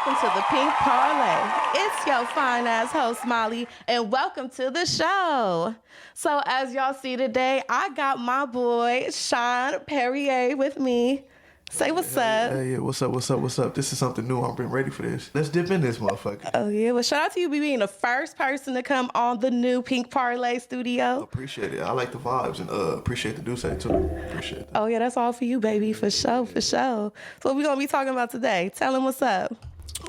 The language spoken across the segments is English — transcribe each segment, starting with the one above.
welcome to the Pink Parley. It's your fine ass host, Molly, and welcome to the show. So as y'all see today, I got my boy, Shon Perrier with me. Say what's up. Hey, what's up? This is something new. I've been ready for this. Let's dip in this motherfucker. Oh, yeah. Well, shout out to you being the first person to come on the new Pink Parley studio. Appreciate it. I like the vibes and appreciate the Dusse too. Appreciate that. Oh, yeah, that's all for you, baby. For sure. So what we going to be talking about today? Tell them what's up.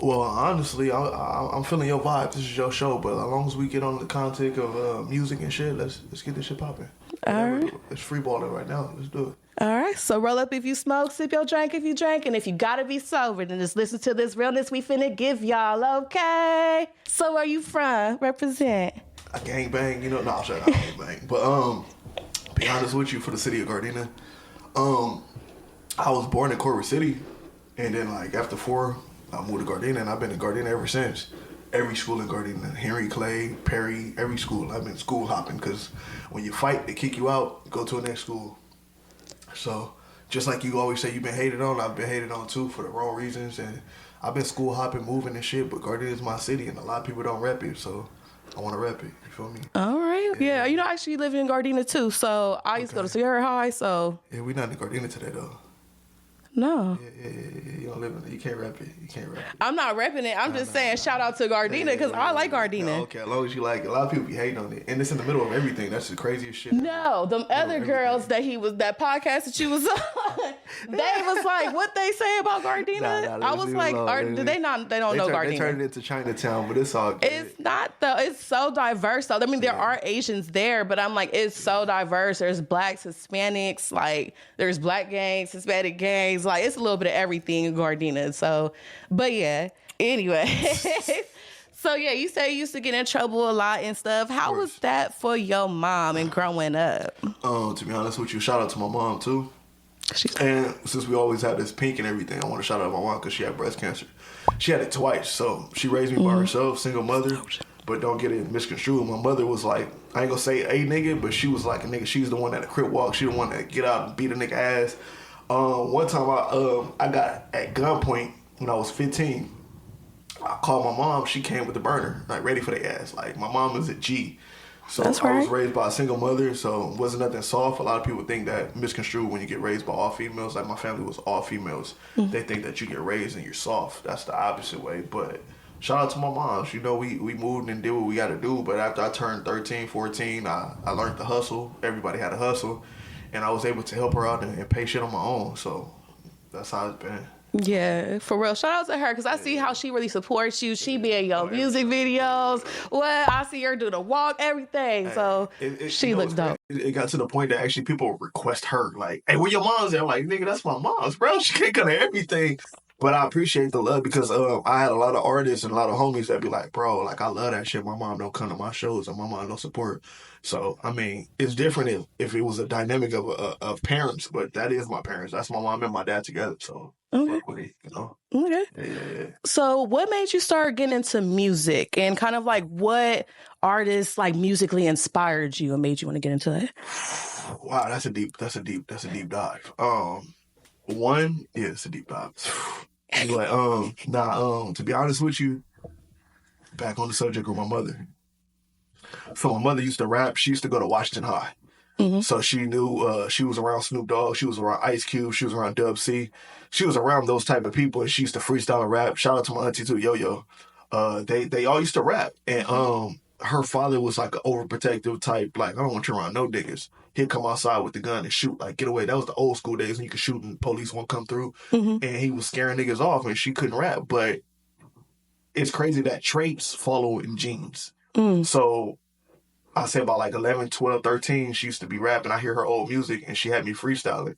Well, honestly, I'm feeling your vibe. This is your show, but as long as we get on the content of music and shit, let's get this shit popping. All right. It's freeballing right now. Let's do it. All right, so roll up if you smoke, sip your drink if you drink, and if you gotta be sober, then just listen to this realness we finna give y'all, okay? So where you from? Represent. I gang bang, you know. No, shut up, I gang bang. But be honest with you, for the city of Gardena, I was born in Culver City, and then like after 4, I moved to Gardena, and I've been in Gardena ever since. Every school in Gardena, Henry Clay, Perry, every school. I've been school hopping because when you fight, they kick you out, go to the next school. So, just like you always say you've been hated on, I've been hated on too for the wrong reasons. And I've been school hopping, moving and shit, but Gardena is my city and a lot of people don't rep it. So, I want to rep it. You feel me? All right. Yeah. You know, I actually live in Gardena too. So, I used to go to Sierra High. So, yeah, we not in Gardena today though. No. Yeah. You don't live in it. You can't rep it. I'm not repping it. I'm just saying shout out to Gardena because I like Gardena. No, okay, as long as you like it. A lot of people be hating on it. And it's in the middle of everything. That's the craziest shit. No, them other girls that podcast that you was on, they was like, what they say about Gardena? Nah, I was like, they don't know Gardena. They turned it into Chinatown, but it's all good. It's not though. It's so diverse though. I mean, there are Asians there, but I'm like, it's so diverse. There's blacks, Hispanics, like there's black gangs, Hispanic gangs. Like it's a little bit of everything in Gardena. So, but yeah. Anyway. So yeah, you say you used to get in trouble a lot and stuff. How was that for your mom and growing up? To be honest with you, shout out to my mom too. And since we always had this pink and everything, I want to shout out my mom because she had breast cancer. She had it twice, so she raised me by herself, single mother. But don't get it misconstrued. My mother was like, I ain't gonna say a nigga, but she was like a nigga. She's the one that a crip walk. She the one that get out and beat a nigga ass. One time I got at gunpoint when I was 15. I called my mom. She came with the burner, like ready for the ass. Like my mom is a G. So I was raised by a single mother, so it wasn't nothing soft. A lot of people think that misconstrued when you get raised by all females. Like my family was all females. They think that you get raised and you're soft. That's the opposite way. But shout out to my mom. You know, we moved and did what we got to do. But after I turned 13, 14, I learned to hustle. Everybody had to hustle. And I was able to help her out and pay shit on my own. So that's how it's been. Yeah, for real. Shout out to her because I see how she really supports you. She be in your music videos. Well, I see her do the walk, everything. So she looks dope. It got to the point that actually people request her. Like, hey, where your mom's at? I'm like, nigga, that's my mom's, bro. She can't come to everything. But I appreciate the love because I had a lot of artists and a lot of homies that be like, bro, like, I love that shit. My mom don't come to my shows and my mom don't support. So, I mean, it's different if it was a dynamic of parents, but that is my parents. That's my mom and my dad together. So, fuck with it, you know? Okay. Yeah. So what made you start getting into music and kind of like what artists like musically inspired you and made you want to get into it? Wow, that's a deep dive. It's a deep dive. Anyway, to be honest with you, back on the subject with my mother. So my mother used to rap. She used to go to Washington High. Mm-hmm. So she knew she was around Snoop Dogg. She was around Ice Cube. She was around Dub C. She was around those type of people, and she used to freestyle and rap. Shout out to my auntie too, Yo-Yo. They all used to rap, and her father was like an overprotective type. Like, I don't want you around no niggas. He'd come outside with the gun and shoot. Like, get away. That was the old school days when you could shoot and police won't come through. Mm-hmm. And he was scaring niggas off, and she couldn't rap. But it's crazy that traits follow in genes. So I say about like 11, 12, 13, she used to be rapping. I hear her old music, and she had me freestyling.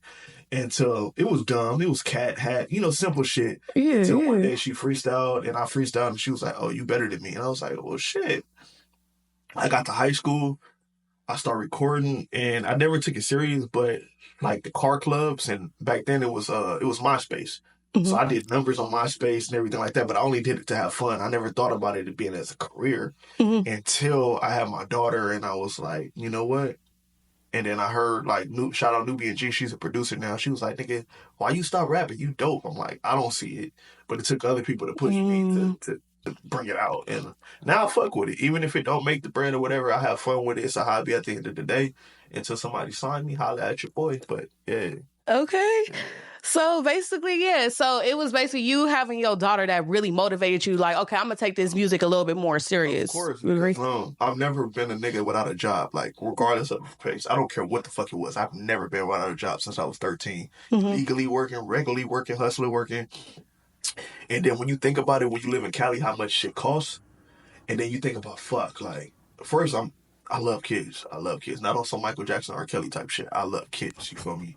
And so it was dumb. It was cat, hat, simple shit. Yeah, Till one day she freestyled, and I freestyled, and she was like, oh, you better than me. And I was like, well, shit. I got to high school. I started recording, and I never took it serious, but like the car clubs, and back then it was MySpace. Mm-hmm. So I did numbers on MySpace and everything like that, but I only did it to have fun. I never thought about it being as a career until I had my daughter, and I was like, you know what? And then I heard like shout out Nubian G, she's a producer now. She was like, nigga, why you stop rapping? You dope. I'm like, I don't see it. But it took other people to push me to bring it out. And now I fuck with it. Even if it don't make the brand or whatever, I have fun with it. It's a hobby at the end of the day. Until somebody sign me, holla at your boy. But yeah. Okay. So basically, yeah. So it was basically you having your daughter that really motivated you. Like, okay, I'm gonna take this music a little bit more serious. Of course. You agree? I've never been a nigga without a job. Like, regardless of the pace, I don't care what the fuck it was. I've never been without a job since I was 13. Legally working, regularly working, hustling working. And then when you think about it, when you live in Cali, how much shit costs, and then you think about fuck. Like, first, I love kids. I love kids. Not on some Michael Jackson or Kelly type shit. I love kids. You feel me?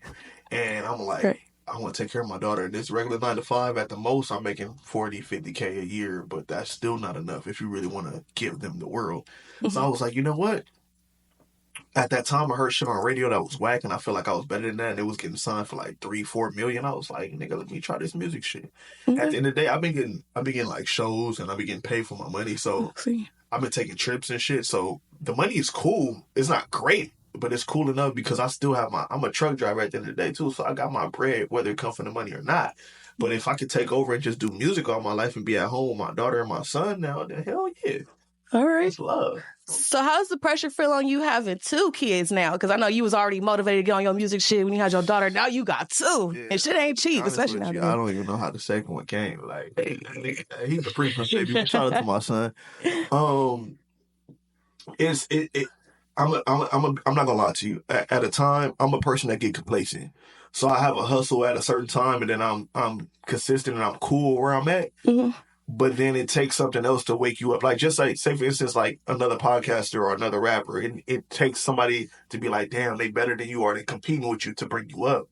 And I'm like, right. I want to take care of my daughter. This regular 9 to 5, at the most, I'm making 40, 50K a year, but that's still not enough if you really want to give them the world. So I was like, you know what? At that time, I heard shit on radio that was whack, and I felt like I was better than that, and it was getting signed for like 3-4 million. I was like, nigga, let me try this music shit. At the end of the day, I've been getting like shows, and I've been getting paid for my money, so I've been taking trips and shit. So the money is cool. It's not great, but it's cool enough because I still have I'm a truck driver at the end of the day too, so I got my bread, whether it comes from the money or not. But if I could take over and just do music all my life and be at home with my daughter and my son now, then hell yeah. All right. It's love. So how's the pressure feel on you having 2 kids now? Because I know you was already motivated to get on your music shit when you had your daughter. Now you got 2. Yeah. And shit ain't cheap, especially now. I don't even know how the second one came. Like, he's a freak baby. Shout out to my son. I'm not gonna lie to you. At a time, I'm a person that get complacent. So I have a hustle at a certain time, and then I'm consistent and I'm cool where I'm at. But then it takes something else to wake you up. Like, just like, say for instance, like another podcaster or another rapper, it takes somebody to be like, damn, they better than you, or they competing with you to bring you up.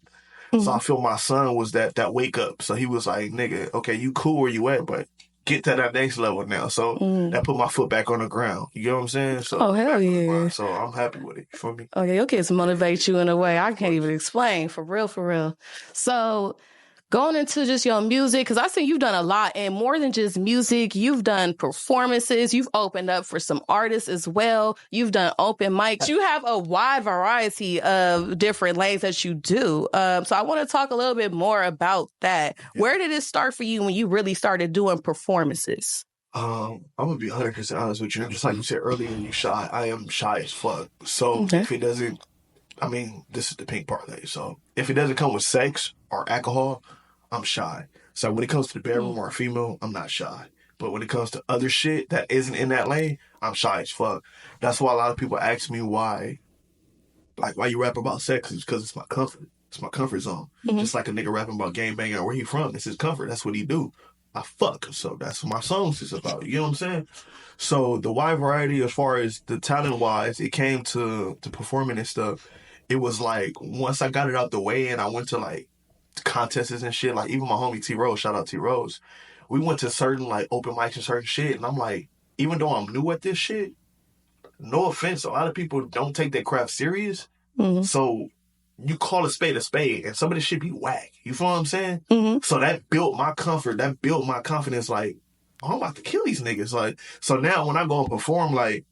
So I feel my son was that wake up. So he was like, nigga, okay, you cool where you at, but get to that next level now. So that put my foot back on the ground. You know what I'm saying? So hell yeah. So I'm happy with it. You feel me? Okay, your kids motivate you in a way I can't even explain. For real, for real. So going into just your music, because I see you've done a lot, and more than just music, you've done performances, you've opened up for some artists as well, you've done open mics, you have a wide variety of different lanes that you do. So I want to talk a little bit more about that. Yeah. Where did it start for you when you really started doing performances? I'm gonna be 100% honest with you. Just like you said earlier, you shy. I am shy as fuck. So if it doesn't, I mean, this is the pink parlay. So if it doesn't come with sex or alcohol, I'm shy. So when it comes to the bedroom or a female, I'm not shy. But when it comes to other shit that isn't in that lane, I'm shy as fuck. That's why a lot of people ask me why you rap about sex. It's because it's my comfort. It's my comfort zone. Just like a nigga rapping about gangbanging or where he from. It's his comfort. That's what he do. I fuck. So that's what my songs is about. You know what I'm saying? So the wide variety as far as the talent-wise, it came to performing and stuff. It was like, once I got it out the way and I went to like contests and shit, like even my homie T Rose, shout out T Rose, we went to certain like open mics and certain shit, and I'm like, even though I'm new at this shit, no offense, a lot of people don't take their craft serious. So you call a spade, and some of this shit be whack. You feel what I'm saying? So that built my comfort, that built my confidence. Like, oh, I'm about to kill these niggas. Like, so now when I go and perform, like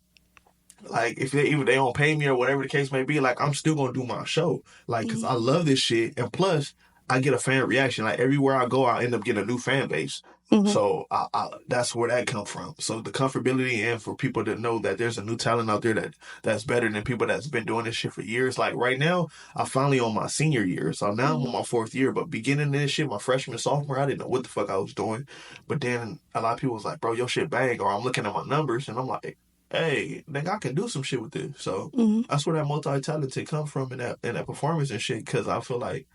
if they don't pay me or whatever the case may be, like I'm still gonna do my show, like, cause I love this shit, and plus I get a fan reaction. Like everywhere I go, I end up getting a new fan base. So I that's where that come from. So the comfortability, and for people to know that there's a new talent out there that's better than people that's been doing this shit for years. Like right now, I'm finally on my senior year. So now I'm on my 4th year. But beginning this shit, my freshman, sophomore, I didn't know what the fuck I was doing. But then a lot of people was like, bro, your shit bang. Or I'm looking at my numbers and I'm like, hey, nigga, I can do some shit with this. So that's where that multi-talented come from in that performance and shit. Cause I feel like,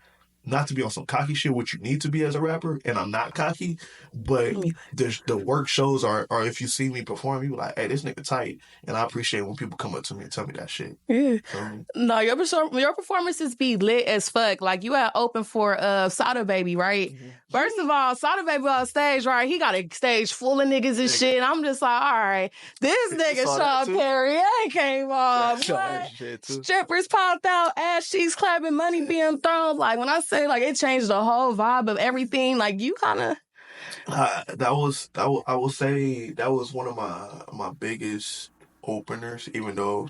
not to be on some cocky shit, what you need to be as a rapper, and I'm not cocky, but the work shows are if you see me perform, you like, hey, this nigga tight, and I appreciate when people come up to me and tell me that shit. Yeah. No, your performances be lit as fuck. Like, you had open for Sada Baby, right? First of all, Sada Baby on stage, right? He got a stage full of niggas and shit, and I'm just like, all right, this nigga Shon Perrier came off. Strippers popped out, ass cheeks clapping, money being thrown. Like, when I say, like, it changed the whole vibe of everything. Like, you kind of... I will say that was one of my biggest openers, even though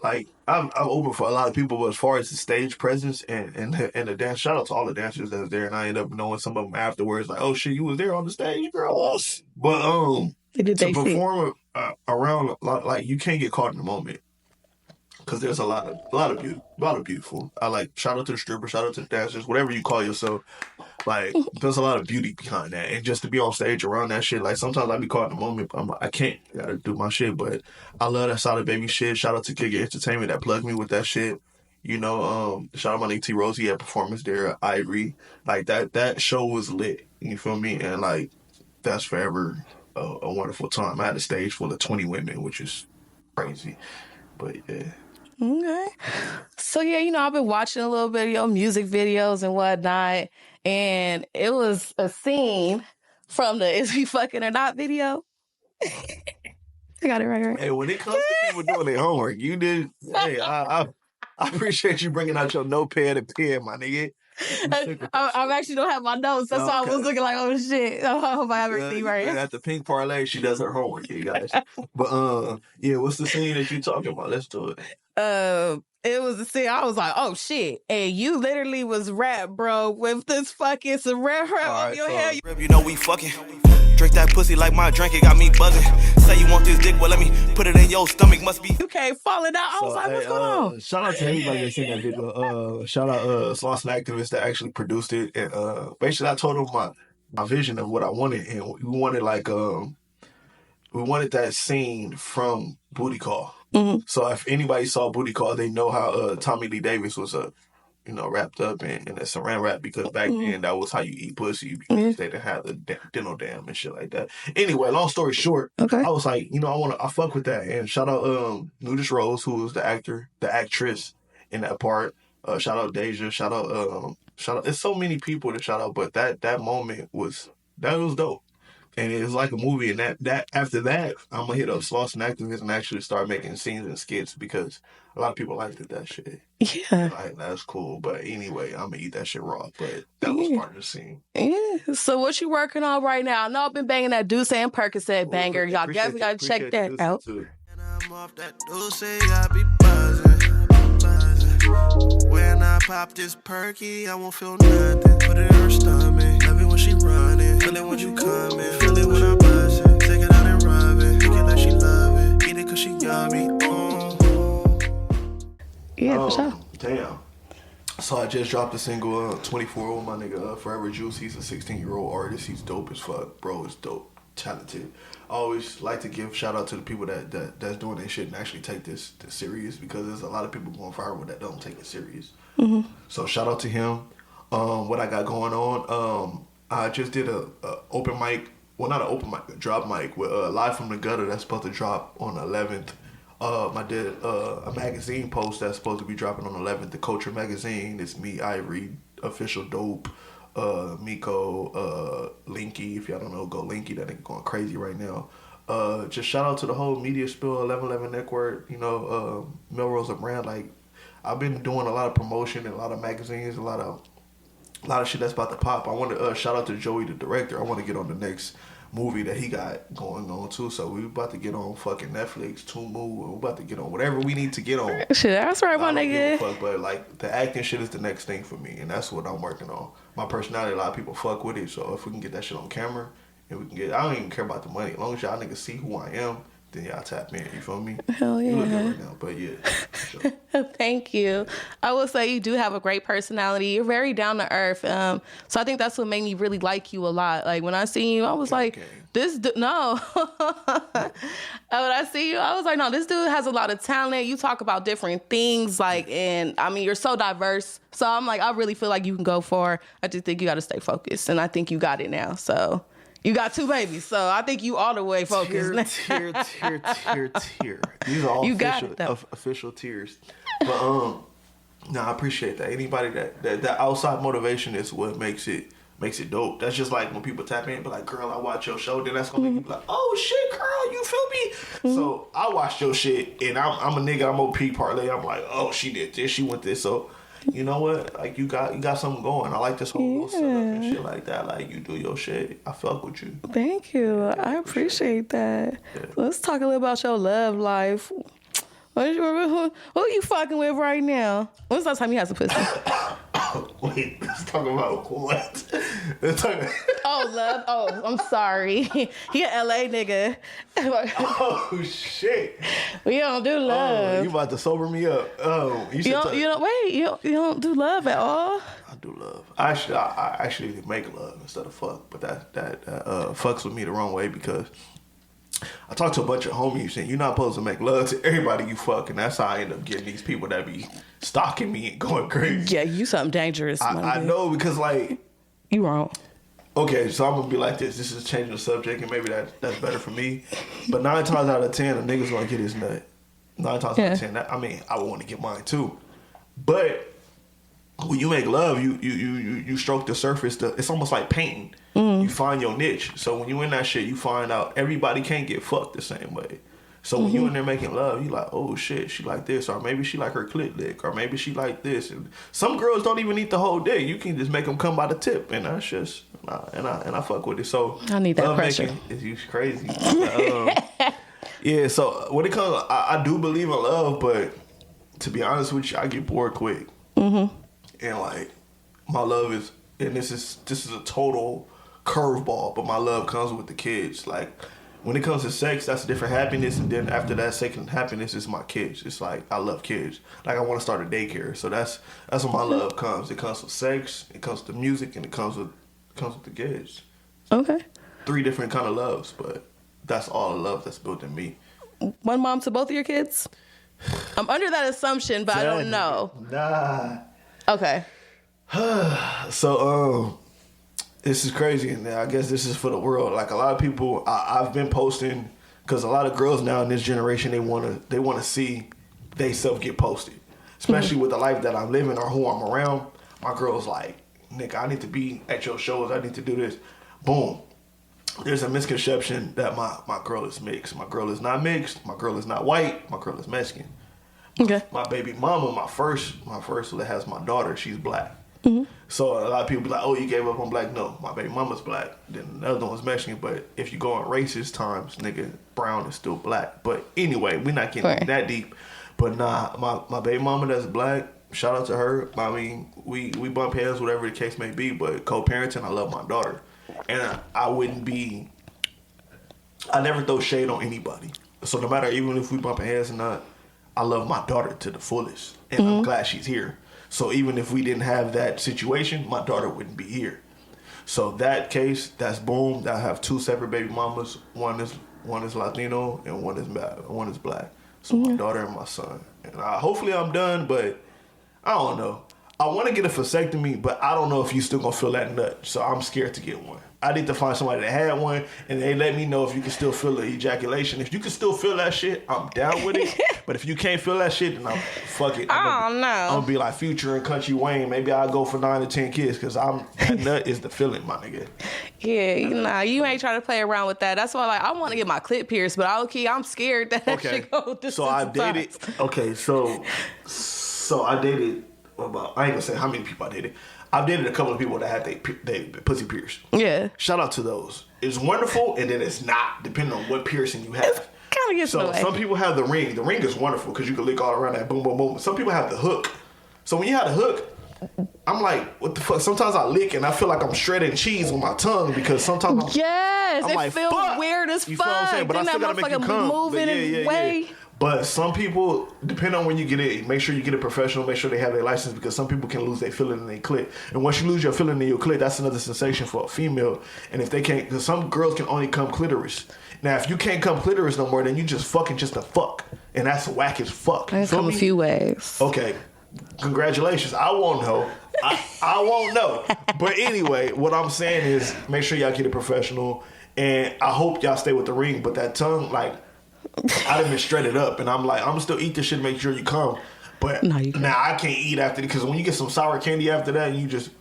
I'm open for a lot of people, but as far as the stage presence and the dance, shout out to all the dancers that's there, and I end up knowing some of them afterwards, like, oh shit, you was there on the stage, girl. But Did to they see? perform around a lot, like you can't get caught in the moment because there's a lot of beauty, a lot of beautiful. I like shout out to the strippers, shout out to the dancers, whatever you call yourself. Like, there's a lot of beauty behind that. And just to be on stage around that shit, like, sometimes I be caught in the moment, but I'm like, I can't. I gotta do my shit. But I love that Solid Baby shit. Shout out to Kick It Entertainment that plugged me with that shit. You know, shout out my nigga T Rose. He had performance there. Ivory. Like, that show was lit. You feel me? And, like, that's forever a wonderful time. I had a stage full of 20 women, which is crazy. But, yeah. Okay. So, yeah, you know, I've been watching a little bit of your music videos and whatnot, and it was a scene from the Is We Fucking or Not video. I got it right. Hey, when it comes to people doing their homework, you did. Hey, I appreciate you bringing out your notepad and pen, my nigga. I actually don't have my notes. That's why I was looking like, oh shit. I hope I have everything right. At the Pink Parley, she does her homework, you guys. But yeah, what's the scene that you talking about? Let's do it. It was a scene. I was like, oh shit. And you literally was rap, bro, with this fucking some red hair on your hair. You know we fucking. Drink that pussy like my drink, it got me buzzing. Say you want this dick, well let me put it in your stomach, must be. You came falling out. I was like, what's going on? Shout out to everybody that's in that video. Shout out Sloss and Activist that actually produced it. And basically I told him my vision of what I wanted, and we wanted we wanted that scene from Booty Call. Mm-hmm. So if anybody saw Booty Call, they know how Tommy Lee Davis was wrapped up in a saran wrap, because back then that was how you eat pussy, because they didn't have the dental dam and shit like that. Anyway, long story short, I was like, I fuck with that. And shout out Nudist Rose, who was the actress in that part. Shout out Deja. Shout out. There's so many people to shout out, but that moment was dope. And it was like a movie, and that after that, I'm gonna hit up Sloss and Activists and actually start making scenes and skits, because a lot of people liked that shit. Yeah. Like, that's cool. But anyway, I'm gonna eat that shit raw. But that was part of the scene. Yeah. So what you working on right now? I know I've been banging that Dusse and Percocet banger. Y'all definitely gotta check that out. And I'm off that Dusse, I be buzzing. When I pop this perky, I won't feel nothing. Put it in her stomach. Love it when she running. Feel it when you coming. Feel it when I buzz it. Take it out and rub it. Make it like she love it. Eat it cause she yummy. Yeah, for sure. Damn. So I just dropped a single, 24 with my nigga Forever Juice. He's a 16-year-old artist. He's dope as fuck. Bro is dope. Talented. I always like to give shout out to the people that's doing their shit and actually take this serious, because there's a lot of people going viral that don't take it serious. Mm-hmm. So shout out to him. What I got going on, I just did a open mic, well, not an open mic, a drop mic with Live from the Gutter that's supposed to drop on the 11th. I did a magazine post that's supposed to be dropping on the 11th, the Culture magazine. It's me, Ivory, Official Dope, Miko, Linky. If y'all don't know, go Linky. That nigga going crazy right now. Just shout out to the whole Media Spill 1111 Network. Melrose and Brand. Like, I've been doing a lot of promotion and a lot of magazines, a lot of shit that's about to pop. I want to shout out to Joey, the director. I want to get on the next movie that he got going on too. So we about to get on fucking Netflix, Tumu. We're about to get on whatever we need to get on. Shit, that's right, my nigga. Fuck, but like, the acting shit is the next thing for me, and that's what I'm working on. My personality, a lot of people fuck with it. So if we can get that shit on camera, and we can get, I don't even care about the money. As long as y'all niggas see who I am, then y'all tap in. You feel me? Hell yeah. You look good right now, but yeah. Sure. Thank you. I will say you do have a great personality. You're very down to earth. So I think that's what made me really like you a lot. Like, when I seen you, I was like, no. When I see you, I was like, no, this dude has a lot of talent. You talk about different things, like, and I mean, you're so diverse. So I'm like, I really feel like you can go far. I just think you got to stay focused, and I think you got it now. So you got 2 babies, so I think you all the way focused. Tear. These are all official tears. But I appreciate that. Anybody that outside motivation is what makes it dope. That's just like when people tap in, but like, girl, I watch your show, then that's gonna make you be like, oh shit, girl, you feel me? So I watched your shit, and I'm a nigga, I'm OP Parley. I'm like, oh, she did this, she went this. So you know what? Like, you got something going. I like this whole little setup and shit like that. Like, you do your shit. I fuck with you. Thank you. I appreciate that. Yeah. Let's talk a little about your love life. Who you fucking with right now? When's the last time you had some pussy? Wait, let's talk about what? Let's talk. Oh, love. Oh, I'm sorry. He an LA nigga. Oh shit. We don't do Oh, love. you about to sober me up? Oh, you You don't do love at all. I do love. I actually make love instead of fuck, but that fucks with me the wrong way because I talk to a bunch of homies and you're not supposed to make love to everybody you fuck, and that's how I end up getting these people that be stalking me and going crazy. Yeah, you something dangerous. I know because like you wrong. Okay, so I'm gonna be like this. This is changing the subject, and maybe that's better for me. But 9 times out of 10, a nigga's gonna get his nut. 9 times out of 10. I would want to get mine too. But when you make love, you stroke the surface. It's almost like painting. You find your niche. So when you in that shit, you find out everybody can't get fucked the same way. So when you in there making love, you like, oh shit, she like this, or maybe she like her clit lick, or maybe she like this. And some girls don't even eat the whole dick. You can just make them come by the tip, and that's just and I fuck with it. So I need that pressure. It's crazy. Yeah. So when it comes, I do believe in love, but to be honest with you, I get bored quick. And like my love is, and this is a total curveball, but my love comes with the kids. Like when it comes to sex, that's a different happiness, and then after that second happiness is my kids. It's like I love kids. Like I want to start a daycare, so that's when my love comes. It comes with sex, it comes with music, and it comes with the kids. Okay. 3 different kind of loves, but that's all the love that's built in me. One mom to both of your kids? I'm under that assumption, but I don't know. Nah. Okay. So this is crazy, and I guess this is for the world. Like a lot of people, I've been posting because a lot of girls now in this generation they wanna see they self get posted, especially with the life that I'm living or who I'm around. My girl's like, Nick, I need to be at your shows. I need to do this. Boom. There's a misconception that my girl is mixed. My girl is not mixed. My girl is not white. My girl is Mexican. Okay. My baby mama, my first that has my daughter, she's black. So a lot of people be like, oh, you gave up on black. No, my baby mama's black. Then the other one's Mexican. But if you go on racist times, nigga, brown is still black. But anyway, we're not getting that deep. But nah, my baby mama that's black, shout out to her. I mean, we bump heads, whatever the case may be, but co-parenting, I love my daughter. And I never throw shade on anybody. So no matter, even if we bump heads or not, I love my daughter to the fullest. And I'm glad she's here. So even if we didn't have that situation, my daughter wouldn't be here. So that case, that's boom. I have 2 separate baby mamas. One is Latino and one is black. So my daughter and my son. And hopefully I'm done, but I don't know. I want to get a vasectomy, but I don't know if you still gonna feel that nut. So I'm scared to get one. I need to find somebody that had one, and they let me know if you can still feel the ejaculation. If you can still feel that shit, I'm down with it. But if you can't feel that shit, then fuck it. I'm gonna be like Future and Country Wayne. Maybe I'll go for 9 to 10 kids, because that nut is the feeling, my nigga. Yeah, you ain't trying to play around with that. That's why, like, I want to get my clit pierced, but I'm scared that shit go So I dated. Okay, so I dated about. I ain't gonna say how many people I dated. I've dated a couple of people that had they pussy pierced. Yeah. Shout out to those. It's wonderful, and then it's not, depending on what piercing you have. Kind of gets in the way. Some people have the ring. The ring is wonderful because you can lick all around that boom, boom, boom. Some people have the hook. So when you have the hook, I'm like, what the fuck? Sometimes I lick and I feel like I'm shredding cheese with my tongue because sometimes I'm it like, feels fuck. Weird as fuck. You feel what I'm saying? But I still gotta make you come. Moving way. But some people, depending on when you get it, make sure you get a professional, make sure they have their license, because some people can lose their feeling in their clit. And once you lose your feeling in your clit, that's another sensation for a female. And if they can't, because some girls can only come clitoris. Now, if you can't come clitoris no more, then you just fucking just a fuck. And that's whack as fuck. I can come a few ways. Okay. Congratulations. I won't know. I won't know. But anyway, what I'm saying is make sure y'all get a professional. And I hope y'all stay with the ring. But that tongue, like, I done been shredded up, and I'm like, I'm gonna still eat this shit, make sure you come. But now I can't eat after, because when you get some sour candy after that, you just,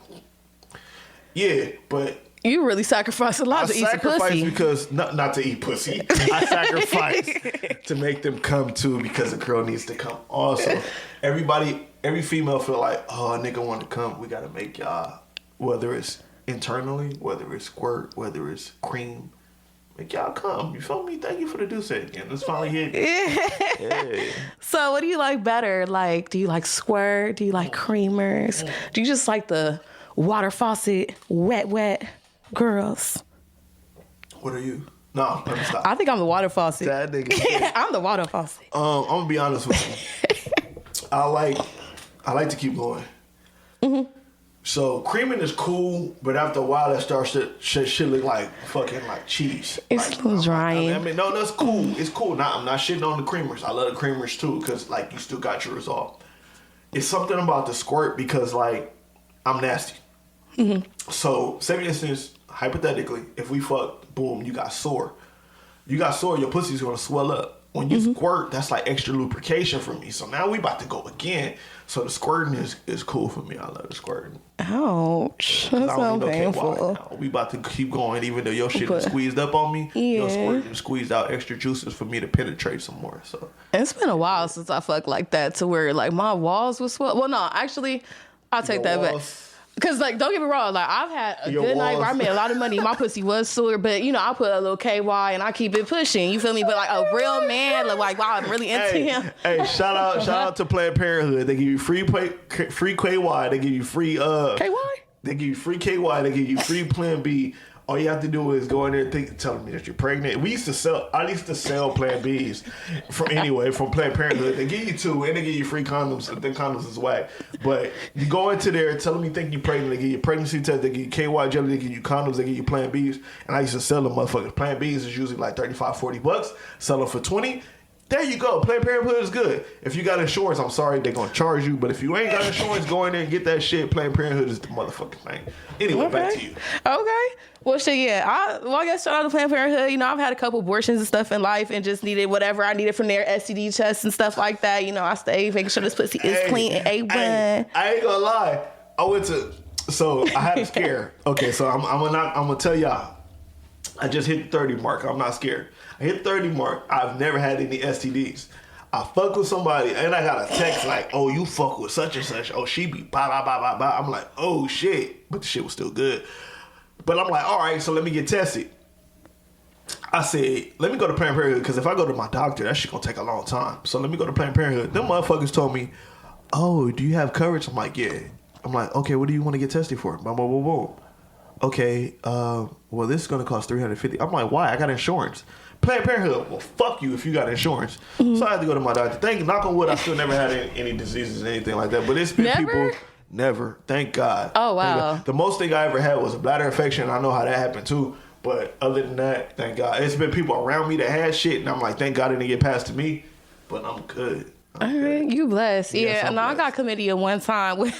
but you really sacrifice a lot to eat some pussy. I sacrifice because not to eat pussy. I sacrifice to make them come too, because a girl needs to come. Also, every female feel like, oh, a nigga want to come. We gotta make y'all, whether it's internally, whether it's squirt, whether it's cream, make y'all come. You feel me? Thank you for the Dusse again. Let's finally hit. Yeah. So what do you like better? Like, do you like squirt? Do you like creamers? Do you just like the water faucet, wet girls? What are you? No, let me stop. I think I'm the water faucet. That nigga. I'm the water faucet. I'm gonna be honest with you. I like to keep going. Mm-hmm. So creaming is cool, but after a while, that starts to shit look like fucking like cheese. It's like, a little drying. I mean, no, that's cool. It's cool. I'm not shitting on the creamers. I love the creamers too, because like you still got your resolve. It's something about the squirt because like I'm nasty. Mm-hmm. So, say for instance, hypothetically, if we fuck, boom, you got sore. Your pussy's gonna swell up. When you squirt, that's like extra lubrication for me. So now we about to go again. So the squirting is cool for me. I love the squirting. Ouch. That sounds painful. We about to keep going even though your shit is squeezed up on me. Yeah. Your squirting squeezed out extra juices for me to penetrate some more. So it's been a while since I fucked like that to where like my walls was swell. Well, no, actually, I'll take that back. Cause like, don't get me wrong, like I've had a good night where I made a lot of money. My pussy was sore, but you know, I put a little KY and I keep it pushing. You feel me? But like a real man, like wow, I'm really into him. Hey, shout out to Planned Parenthood. They give you free KY. They give you free KY. They give you free KY. They give you free Plan B. All you have to do is go in there and tell me that you're pregnant. I used to sell Plan Bs from Planned Parenthood. They give you 2 and they give you free condoms. The condoms is whack. But you go into there, tell them you think you're pregnant. They give you a pregnancy test. They give you KY jelly. They give you condoms. They give you Plan Bs. And I used to sell them motherfuckers. Plan Bs is usually like $35-$40. Sell them for $20. There you go. Planned Parenthood is good. If you got insurance, I'm sorry, they're going to charge you. But if you ain't got insurance, go in there and get that shit. Planned Parenthood is the motherfucking thing. Anyway, back to you. Okay. Well, shit, yeah. I guess shout out to Planned Parenthood. You know, I've had a couple abortions and stuff in life and just needed whatever I needed from their STD tests and stuff like that. You know, I stay making sure this pussy is clean and A1. I ain't gonna lie. I had a scare. Okay, so I'm gonna tell y'all. I just hit the 30 mark. I'm not scared. I hit the 30 mark. I've never had any STDs. I fuck with somebody and I got a text like, oh, you fuck with such and such. Oh, she be blah, blah, blah, blah, blah. I'm like, oh, shit. But the shit was still good. But I'm like, all right, so let me get tested. I said, let me go to Planned Parenthood because if I go to my doctor, that shit gonna take a long time. So let me go to Planned Parenthood. Them motherfuckers told me, oh, do you have coverage? I'm like, yeah. I'm like, okay, what do you want to get tested for? Boom, boom, boom, boom. Okay, well, this is going to cost $350. I'm like, why? I got insurance. Planned Parenthood, well, fuck you if you got insurance. Mm-hmm. So I had to go to my doctor. Knock on wood, I still never had any diseases or anything like that. But it's been people, never. Thank God. Oh, wow. The most thing I ever had was a bladder infection. I know how that happened too. But other than that, thank God. It's been people around me that had shit. And I'm like, thank God it didn't get past to me. But I'm good. All right, you blessed. Yeah, no, I got chlamydia one time with,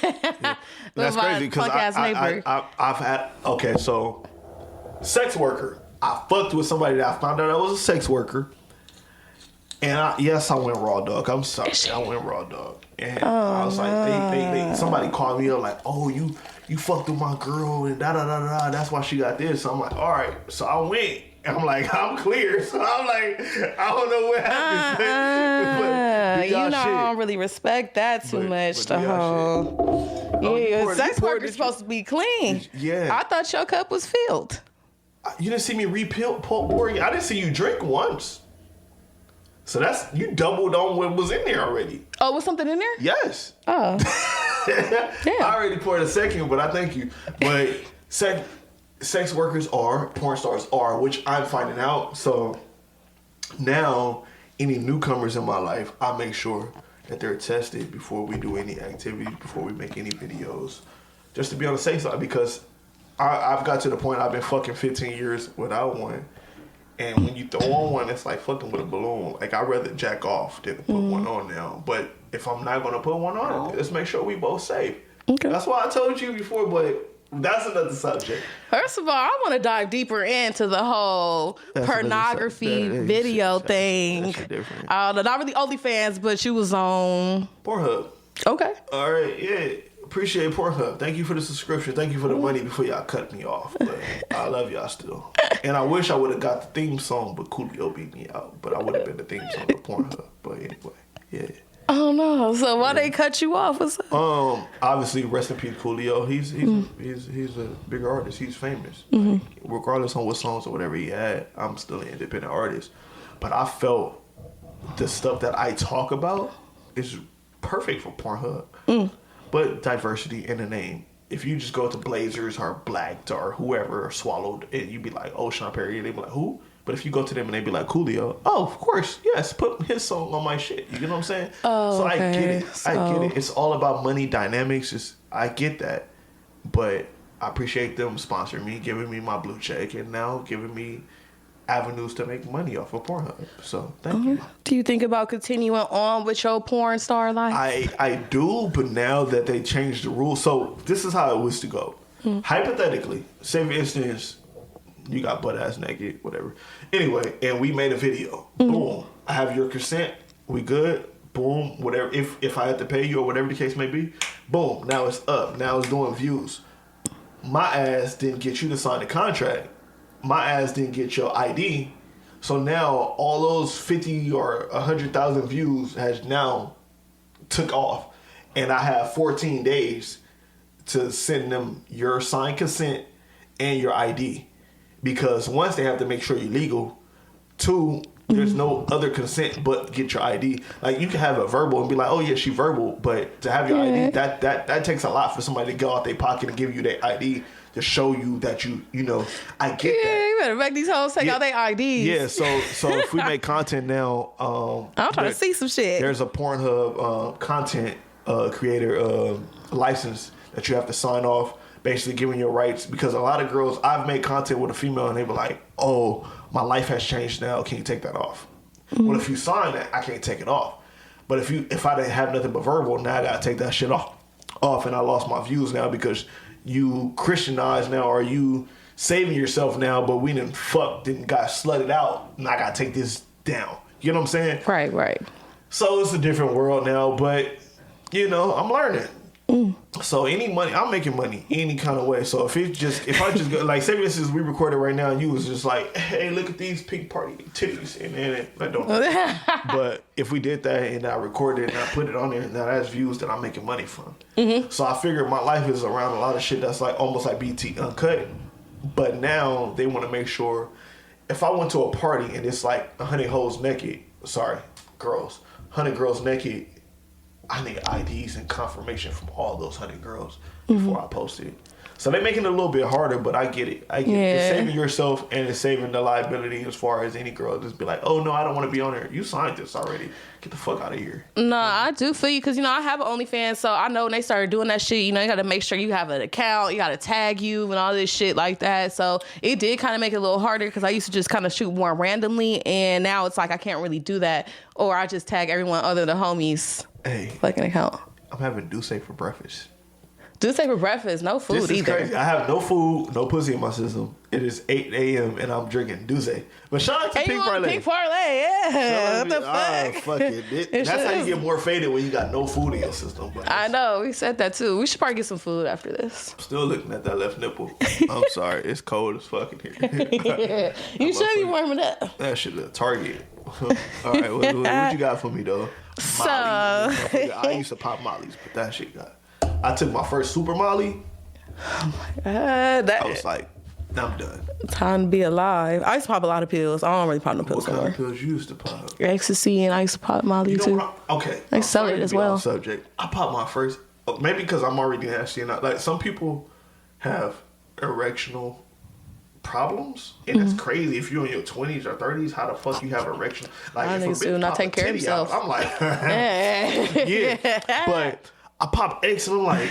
that's crazy because I've had, okay, so sex worker. I fucked with somebody that I found out I was a sex worker. And I went raw dog. I'm sorry. I went raw dog. And I was like, somebody called me up like, oh, you fucked with my girl and da-da-da-da. That's why she got this. So I'm like, all right. So I went. And I'm like, I'm clear. So I'm like, I don't know what happened. But you know, I don't really respect that too much. The whole, sex worker's supposed to be clean. Yeah. I thought your cup was filled. You didn't see me pour you. I didn't see you drink once. So you doubled on what was in there already. Oh, was something in there? Yes. Oh. Damn. I already poured a second, but I thank you. But sex workers are, porn stars are, which I'm finding out. So now, any newcomers in my life, I make sure that they're tested before we do any activities, before we make any videos, just to be on the safe side. Because I've got to the point I've been fucking 15 years without one. And when you throw on one, it's like fucking with a balloon. Like, I'd rather jack off than put one on now. But if I'm not going to put one on, let's make sure we both safe. Okay. That's why I told you before, but that's another subject. First of all, I want to dive deeper into the whole pornography video thing. Not really OnlyFans, but you was on Pornhub. Okay. All right, yeah. Appreciate Pornhub. Thank you for the subscription. Thank you for the money before y'all cut me off. But I love y'all still. And I wish I would have got the theme song, but Coolio beat me out. But I would have been the theme song for Pornhub. But anyway, yeah. Oh no! So why they cut you off? What's up? Obviously, rest in peace, Coolio. He's a bigger artist. He's famous. Like, regardless on what songs or whatever he had, I'm still an independent artist. But I felt the stuff that I talk about is perfect for Pornhub. But diversity in the name. If you just go to Blazers or Blacked or whoever or Swallowed, and you be like, oh, Shon Perrier, they be like, who? But if you go to them and they be like, Coolio, oh, of course, yes, put his song on my shit. You know what I'm saying? Oh, so okay. I get it. I get it. It's all about money dynamics. I get that. But I appreciate them sponsoring me, giving me my blue check, and now giving me avenues to make money off of Pornhub. So thank you. Do you think about continuing on with your porn star life? I do, but now that they changed the rules, so this is how it was to go. Hypothetically, say for instance, you got butt ass naked, whatever. Anyway, and we made a video. Boom. I have your consent. We good. Boom. Whatever. If I had to pay you or whatever the case may be, boom. Now it's up. Now it's doing views. My ass didn't get you to sign the contract. My ass didn't get your ID. So now all those 50 or 100,000 views has now took off. And I have 14 days to send them your signed consent and your ID. Because once they have to make sure you're legal, two, there's no other consent but get your ID. Like you can have a verbal and be like, oh yeah, she verbal, but to have your ID, that takes a lot for somebody to go out their pocket and give you their ID to show you that you know. I get that. You better make these hoes take out their IDs. Yeah, so if we make content now, I'm trying to see some shit. There's a Pornhub content creator license that you have to sign off. Basically giving your rights, because a lot of girls, I've made content with a female and they were like, oh, my life has changed now, can you take that off? Well, if you sign that, I can't take it off. But if I didn't have nothing but verbal, now I gotta take that shit off and I lost my views now because you Christianized now, or you saving yourself now, but we didn't got slutted out, and I gotta take this down. You know what I'm saying? Right. So it's a different world now, but you know, I'm learning. So any money, I'm making money any kind of way. So if I just go, like say for instance we recorded right now and you was just like, hey, look at these pink party titties, and then I don't know. But if we did that and I recorded it and I put it on there, now that's views that I'm making money from. So I figured my life is around a lot of shit that's like almost like BT Uncut. But now they want to make sure if I went to a party and it's like 100 girls naked, 100 girls naked, I need IDs and confirmation from all those 100 girls before I post it. So they're making it a little bit harder, but I get it. It's saving yourself and it's saving the liability as far as any girl just be like, oh no, I don't want to be on there. You signed this already. Get the fuck out of here. No, I do feel you because, I have an OnlyFans, so I know when they started doing that shit, you got to make sure you have an account, you got to tag you and all this shit like that. So it did kind of make it a little harder because I used to just kind of shoot more randomly, and now it's like I can't really do that, or I just tag everyone other than the homies. Hey, fucking account. I'm having Dusse for breakfast. Dusse for breakfast, no food this is either. Crazy. I have no food, no pussy in my system. It is 8 a.m. and I'm drinking Dusse. But shout out to Pink Parley. Pink Parley, yeah. What the fuck? Fuck it. That's how you get more faded when you got no food in your system. But I know, we said that too. We should probably get some food after this. I'm still looking at that left nipple. I'm sorry, it's cold as fuck in here. Yeah. You should be warming up. That shit a Target. All right, what you got for me though? So I used to pop mollies, but that shit got. I took my first super molly. Oh my god! I was like, I'm done. Time to be alive. I used to pop a lot of pills. I don't really pop no pills anymore. anymore. What kind of pills you used to pop? Ecstasy, and I used to pop Molly too. Okay. I sell it as well. Subject. I popped my first. Maybe because I'm already nasty, and like some people have erectional problems, and it's crazy. If you're in your 20s or 30s, how the fuck you have erection? Like I niggas do not take care of themselves. I'm like, yeah. But I pop X, and I'm like,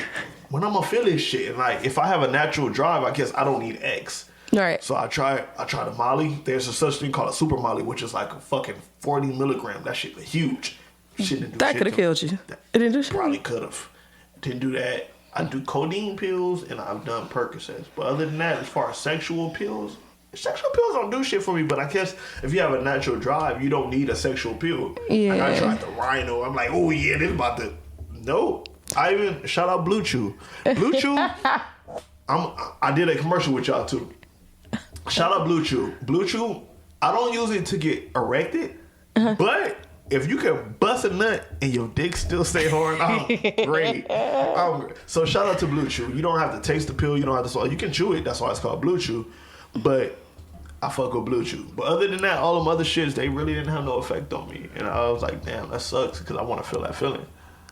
when I'm gonna feel this shit? And like, if I have a natural drive, I guess I don't need X. Right. So I try the Molly. There's a such thing called a super Molly, which is like a fucking 40 milligram. That shit was huge. Shit didn't do that shit could have killed you. It didn't do shit. Probably could have. Didn't do that. I do codeine pills and I've done Percocets. But other than that, as far as sexual pills don't do shit for me. But I guess if you have a natural drive, you don't need a sexual pill. Yeah. Like I tried the Rhino. I'm like, oh yeah, this about to. No. I even shout out Blue Chew. Blue Chew. I did a commercial with y'all too. Shout out Blue Chew. Blue Chew. I don't use it to get erected, but if you can bust a nut and your dick still stay hard, I'm great. So shout out to Blue Chew. You don't have to taste the pill. You don't have to swallow. You can chew it. That's why it's called Blue Chew. But I fuck with Blue Chew. But other than that, all them other shits, they really didn't have no effect on me. And I was like, damn, that sucks because I want to feel that feeling.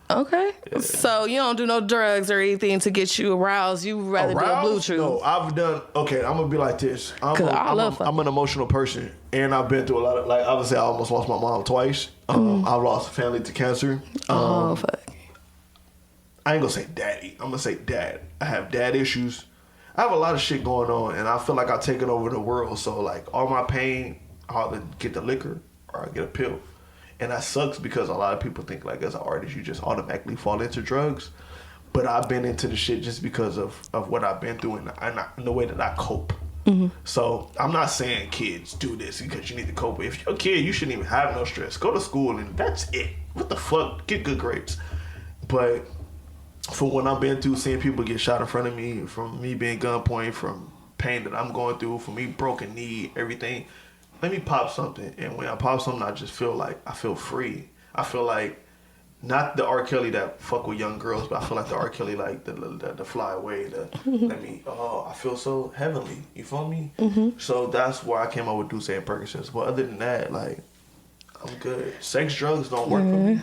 Okay. Yeah. So you don't do no drugs or anything to get you aroused. You rather do a Blue Chew. No, I've done. Okay, I'm gonna be like this. I'm an emotional person, and I've been through a lot of. Like I would say, I almost lost my mom twice. I've lost family to cancer. Fuck. I ain't gonna say daddy. I'm gonna say dad. I have dad issues. I have a lot of shit going on, and I feel like I've taken over the world. So like all my pain, I either get the liquor or I get a pill. And that sucks because a lot of people think like as an artist you just automatically fall into drugs. But I've been into the shit just because of what I've been through and the way that I cope. Mm-hmm. So I'm not saying kids do this because you need to cope. If you're a kid, you shouldn't even have no stress. Go to school and that's it. What the fuck? Get good grades. But for what I've been through, seeing people get shot in front of me, from me being gunpoint, from pain that I'm going through, from me broken knee, everything. Let me pop something, and when I pop something, I just feel like I feel free. I feel like not the R. Kelly that fuck with young girls, but I feel like the R. Kelly like the fly away, I feel so heavenly. You feel me? Mm-hmm. So that's why I came up with Dusse and Percocets. But other than that, like I'm good. Sex, drugs don't work for me.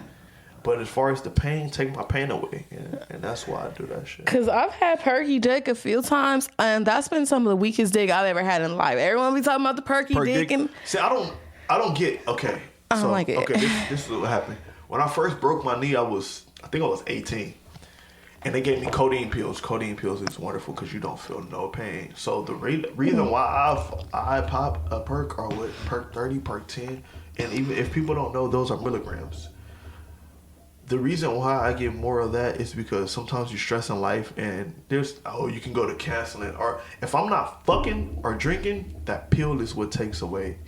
But as far as the pain, take my pain away. And that's why I do that shit. Because I've had perky dick a few times, and that's been some of the weakest dick I've ever had in life. Everyone be talking about the perky dick. And see, I don't get, okay. I don't like it. Okay, this is what happened. When I first broke my knee, I think I was 18. And they gave me codeine pills. Codeine pills is wonderful because you don't feel no pain. So the reason why I pop a perk are what, perk 30, perk 10. And even if people don't know, those are milligrams. The reason why I get more of that is because sometimes you stress in life and you can go to counseling. Or if I'm not fucking or drinking, that pill is what takes away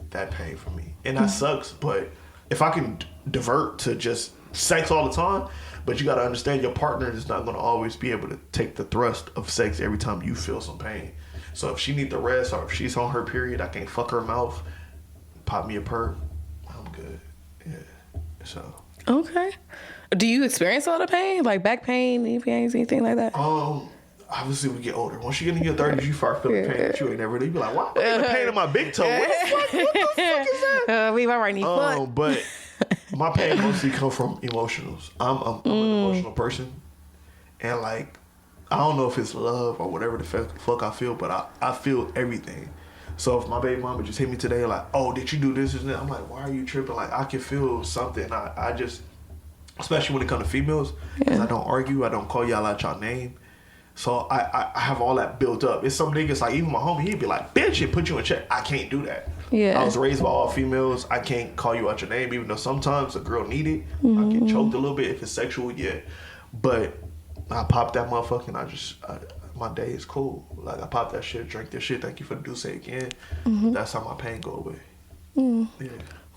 that pain from me. And that sucks, but if I can divert to just sex all the time, but you got to understand your partner is not going to always be able to take the thrust of sex every time you feel some pain. So if she needs the rest or if she's on her period, I can't fuck her mouth, pop me a perk, I'm good. Yeah, so... Okay. Do you experience a lot of pain? Like back pain, knee pains, anything like that? Obviously we get older. Once you get in your 30s, you start feeling pain that you ain't never really. You be like, why am I getting pain in my big toe? What the fuck is that? We my right knee foot. But my pain mostly come from emotionals. I'm an emotional person. And like, I don't know if it's love or whatever the fuck I feel, but I feel everything. So if my baby mama just hit me today like, oh, did you do this and that? I'm like, why are you tripping? Like, I can feel something. I just, especially when it comes to females, because I don't argue. I don't call y'all out y'all name. So I have all that built up. It's some niggas, like even my homie, he'd be like, bitch, it put you in check. I can't do that. Yeah. I was raised by all females. I can't call you out your name, even though sometimes a girl need it. I get choked a little bit if it's sexual, yeah. But I pop that motherfucker and my day is cool. Like, I pop that shit, drink this shit, thank you for the Dusse again. That's how my pain go away. Yeah.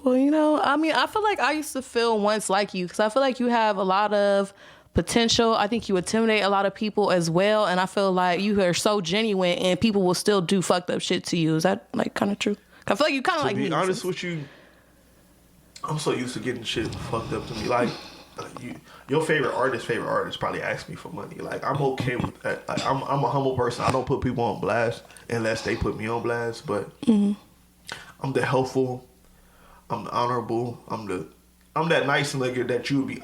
Well, I feel like I used to feel once like you, because I feel like you have a lot of potential. I think you intimidate a lot of people as well, and I feel like you are so genuine and people will still do fucked up shit to you. Is that, like, kind of true? I feel like you kind of like me. To be honest with you, I'm so used to getting shit fucked up to me. Like, your favorite artist probably ask me for money. Like, I'm okay with that. Like, I'm a humble person. I don't put people on blast unless they put me on blast. But I'm the helpful. I'm the honorable. I'm that nice nigga that you would be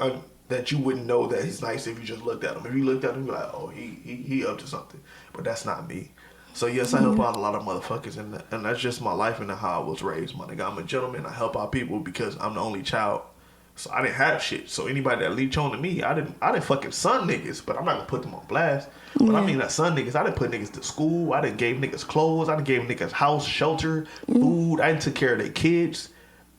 that you wouldn't know that he's nice if you just looked at him. If you looked at him, you'd be like, oh, he up to something. But that's not me. So yes, I help out a lot of motherfuckers, and that's just my life and how I was raised, my nigga. I'm a gentleman. I help out people because I'm the only child. So I didn't have shit. So anybody that leech on to me, I didn't fucking son niggas, but I'm not gonna put them on blast. But I mean that son niggas, I didn't put niggas to school. I didn't gave niggas clothes. I didn't gave niggas house, shelter, food. I didn't took care of their kids.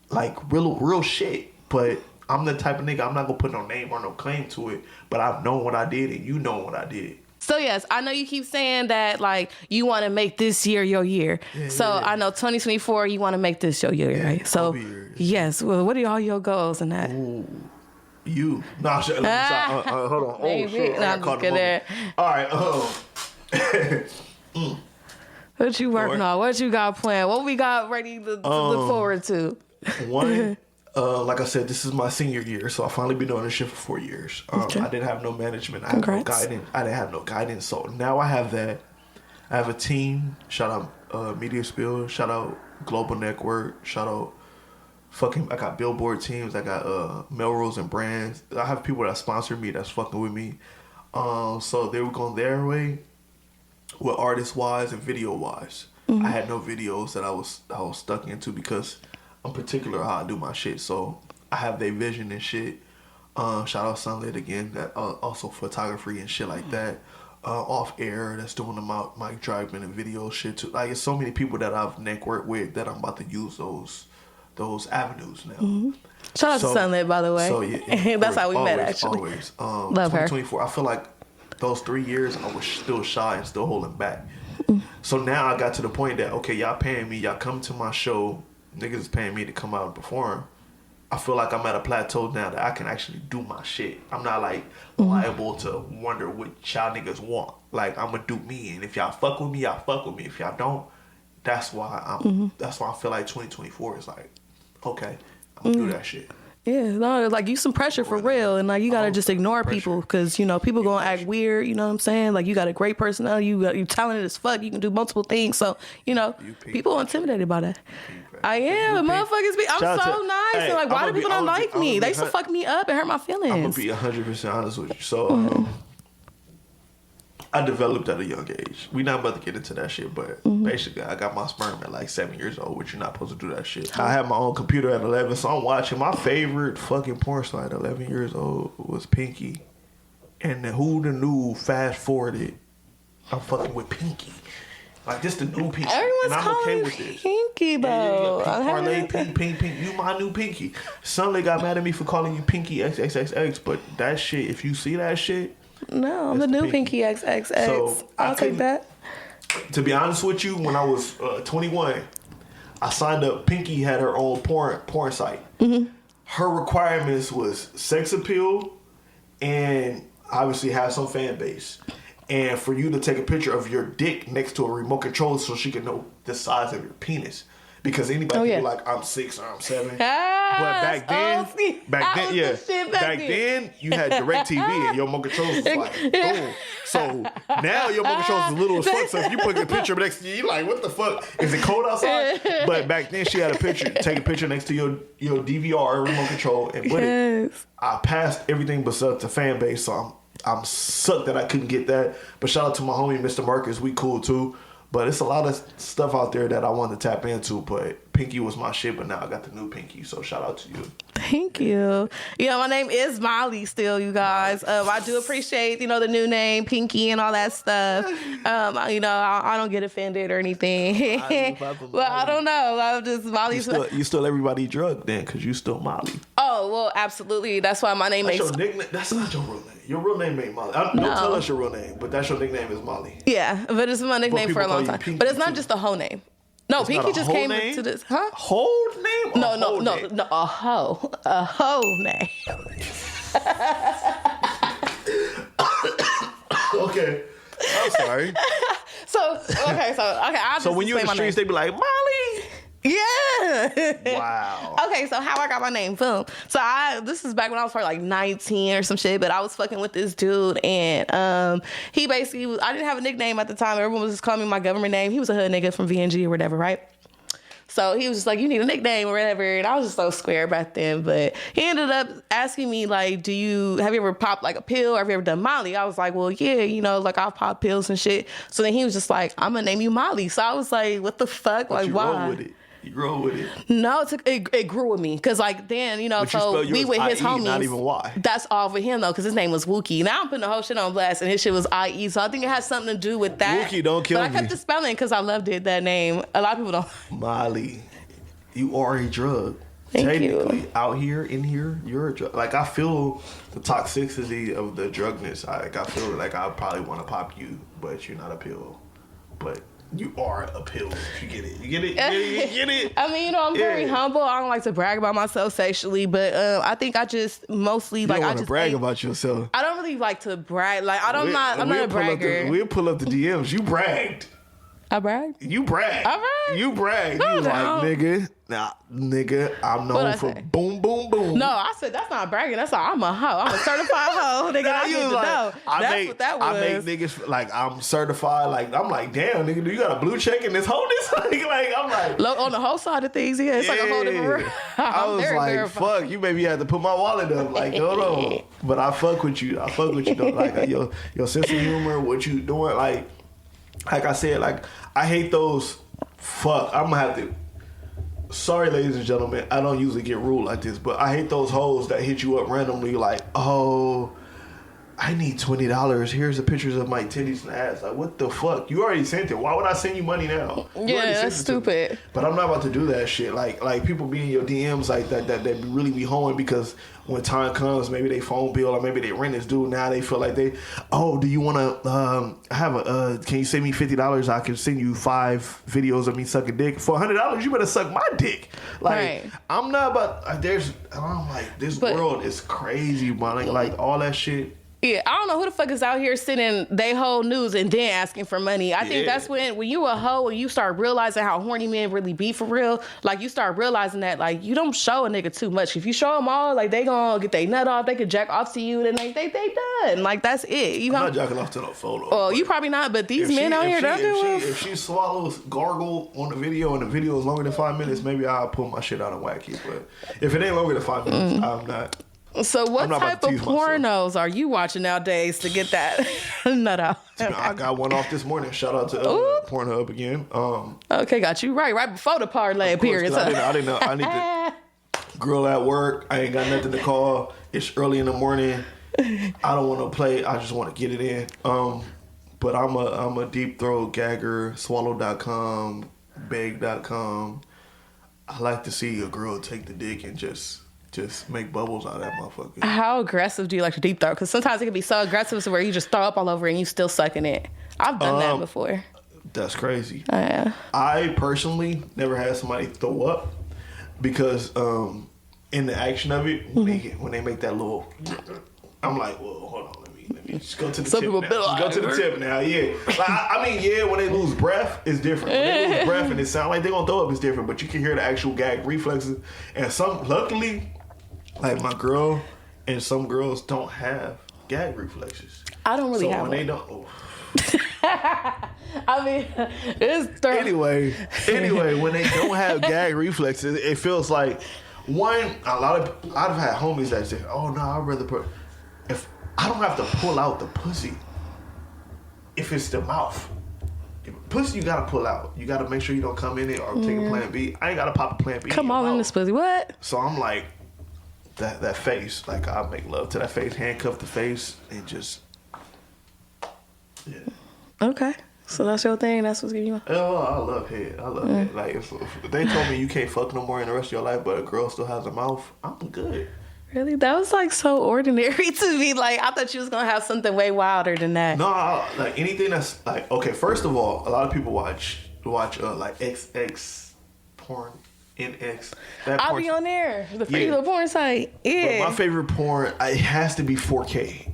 Like real shit. But I'm the type of nigga, I'm not gonna put no name or no claim to it. But I've known what I did and you know what I did. So yes, I know you keep saying that like you want to make this year your year. I know 2024 you want to make this your year, right? So yes, well, what are all your goals in that? Ooh, you? Nah, hold on. Maybe. Oh shit! I caught the all right. What you working on? What you got planned? What we got ready to look forward to? One, Like I said, this is my senior year, so I finally been doing this shit for 4 years. Okay. I didn't have no management. I had no Congrats. guidance. I didn't have no guidance. So now I have that. I have a team. Shout out Media Spill. Shout out Global Network. Shout out fucking. I got billboard teams. I got Melrose and Brands. I have people that sponsor me. That's fucking with me. So they were going their way, with artist wise and video wise. I had no videos that I was stuck into because I'm particular how I do my shit. So I have their vision and shit. Shout out Sunlit again. That also photography and shit like that. Off air, that's doing the mic driving and video shit too. Like, it's so many people that I've networked with that I'm about to use those avenues now. Shout out to Sunlit, by the way. So yeah, That's how we met, actually. Always. Love her. 2024. I feel like those 3 years I was still shy and still holding back. So now I got to the point that, okay, y'all paying me, y'all come to my show, niggas is paying me to come out and perform. I feel like I'm at a plateau now that I can actually do my shit. I'm not like liable to wonder what y'all niggas want. Like, I'm gonna do me, and if y'all fuck with me, y'all fuck with me. If y'all don't, that's why I feel like 2024 is like, okay, I'm gonna do that shit. Yeah, no, like, you some pressure for real, and like, you gotta just ignore people, because you know people gonna act weird. You know what I'm saying? Like, you got a great personality, you talented as fuck, you can do multiple things. So you know, people are intimidated by that. I am, motherfuckers be. I'm so nice, and like, why do people not like me? They used to fuck me up and hurt my feelings. I'm gonna be 100% honest with you. So I developed at a young age. We not about to get into that shit, but basically, I got my sperm at like 7 years old, which you're not supposed to do that shit. I had my own computer at 11, so I'm watching. My favorite fucking porn star at 11 years old was Pinky. And then who the knew, fast forwarded, I'm fucking with Pinky. Like, this the new Pinky. Everyone's and I'm calling okay with this. Pinky, though. Yeah, Parley, Pink, you my new Pinky. Sunday got mad at me for calling you Pinky XXXX, but that shit, if you see that shit, no, I'm the new Pinky XXX. So I'll take that. To be honest with you, when I was 21, I signed up. Pinky had her own porn site. Her requirements was sex appeal and obviously have some fan base. And for you to take a picture of your dick next to a remote control so she can know the size of your penis. Because anybody can be like, I'm 6 or I'm 7. But back then, you had DirecTV and your remote controls was like, boom. So now your remote controls is little as fuck. So if you put a picture next to you, you're like, what the fuck? Is it cold outside? But back then she had take a picture next to your DVR remote control and put it. I passed everything but up to fan base, so I'm sucked that I couldn't get that. But shout out to my homie, Mr. Marcus. We cool too. But it's a lot of stuff out there that I wanted to tap into. But Pinky was my shit, but now I got the new Pinky. So shout out to you. Thank you. Yeah, my name is Molly still, you guys. I do appreciate, the new name, Pinky, and all that stuff. I don't get offended or anything. Well, I don't know. I'm just Molly. You still everybody drug then, because you still Molly. Oh, well, absolutely. That's why my name that's makes... your nickname. That's not your real name. Your real name ain't Molly. Don't tell us your real name, but that's your nickname is Molly. Yeah, but it's my nickname for a long time. But it's not just the whole name. No, it's Pinky just came into this. Huh? Whole name? No, a hoe. A hoe name. Okay. I'm sorry. So when you're in the streets, they be like, Molly. Yeah. Wow. Okay, so how I got my name, boom. So this is back when I was probably like 19 or some shit, but I was fucking with this dude, and he basically, I didn't have a nickname at the time. Everyone was just calling me my government name. He was a hood nigga from VNG or whatever, right? So he was just like, you need a nickname or whatever. And I was just so square back then. But he ended up asking me, like, have you ever popped like a pill or have you ever done Molly? I was like, well, yeah, like I'll pop pills and shit. So then he was just like, I'm going to name you Molly. So I was like, what the fuck? But like, why? Roll with it. You grow with it. No, it grew with me. Because, like, then, so we with his homies. Not even Y. That's all for him, though, because his name was Wookie. Now I'm putting the whole shit on blast, and his shit was IE. So I think it has something to do with that. Wookie, don't kill me. But I kept the spelling because I loved it, that name. A lot of people don't. Molly, you are a drug. Thank you. Out here, in here, you're a drug. Like, I feel the toxicity of the drugness. I feel like I probably want to pop you, but you're not a pill. But you are a pill if you get it. You get it? You get it? I mean, I'm very humble. I don't like to brag about myself sexually, but I think I just mostly you like don't I want just to brag about yourself. I don't really like to brag. Like I'm not a bragger. We'll pull up the DMs. You bragged. I brag. You brag. I brag? You brag. No, You like, no. nigga, I'm known I for say? boom, boom, boom. No, I said that's not bragging. That's all. I'm a hoe. I'm a certified hoe. Nigga, I You need was to like, know. That's what that was. I make niggas like I'm certified. Like I'm like, damn, nigga, do you got a blue check in this wholeness? like I'm like, Look, on the whole side of things, yeah, it's like a whole different. I was very like, verified. fuck, you maybe had to put my wallet up. Like, hold on. But I fuck with you. I fuck with you though. Like your sense of humor, what you doing, like I said, like I hate those. Fuck, I'm gonna have to. Sorry, ladies and gentlemen, I don't usually get rude like this, but I hate those hoes that hit you up randomly like, oh, I need $20. Here's the pictures of my titties and ass. Like, what the fuck? You already sent it. Why would I send you money now? You already Yeah, sent that's it to me. stupid. But I'm not about to do that shit. Like people be in your DMs like that really be hoeing because when time comes, maybe they phone bill or maybe they rent is due. Now they feel like do you want to can you send me $50? I can send you 5 videos of me sucking dick. For $100, you better suck my dick. Like, Right. I'm not about, I'm like, this world is crazy, man. Like all that shit. Yeah, I don't know who the fuck is out here sending they whole news and then asking for money. I think Yeah. that's when you a hoe and you start realizing how horny men really be for real. Like you start realizing that like you don't show a nigga too much. If you show them all, like they gonna get their nut off, they could jack off to you, then they done. Like that's it. You I'm know? not jacking off to no photo. Well, you probably not, but these men out here don't do it. If she swallows gargle on the video and the video is longer than 5 minutes, maybe I'll pull my shit out and whack you. But if it ain't longer than 5 minutes, I'm not. So what I'm not type about of to tease myself. pornos are you watching nowadays to get that nut out? I got one off this morning. Shout out to Pornhub again. Okay, got you right before the parlay Of course, period. 'cause I didn't know. I need to girl at work. I ain't got nothing to call. It's early in the morning. I don't want to play. I just want to get it in. But I'm a deep throat gagger. Swallow.com, beg.com. I like to see a girl take the dick and just make bubbles out of that motherfucker. How aggressive do you like to deep throat? Because sometimes it can be so aggressive to where you just throw up all over and you still sucking it. I've done that before. That's crazy. Yeah. I personally never had somebody throw up because in the action of it, when they make that little, I'm like, well, hold on, let me just go to the Some tip people now. be Just go to the like, tip now, yeah. Like, I mean, yeah, when they lose breath, it's different. When they lose breath and it sounds like they're gonna throw up, it's different. But you can hear the actual gag reflexes. And luckily, like my girl and some girls don't have gag reflexes. I don't really So have when one. they don't. I mean, it's Anyway, when they don't have gag reflexes, it feels like I've had homies that say, "Oh no, I'd rather if I don't have to pull out the pussy, if it's the mouth, pussy you gotta pull out. You gotta make sure you don't come in it or take a plan B. I ain't gotta pop a plan B. come on in this pussy. What? So I'm like that face, like I make love to that face, handcuff the face, and just yeah. Okay. So that's your thing. That's what's giving you. Oh, I love head. I love head. Like if they told me you can't fuck no more in the rest of your life, but a girl still has a mouth, I'm good. Really? That was like so ordinary to me. Like I thought you was gonna have something way wilder than that. No, like anything that's like okay. First of all, a lot of people watch like XX porn, NX. I'll be on there. The free little porn site. Yeah. But my favorite porn, it has to be 4K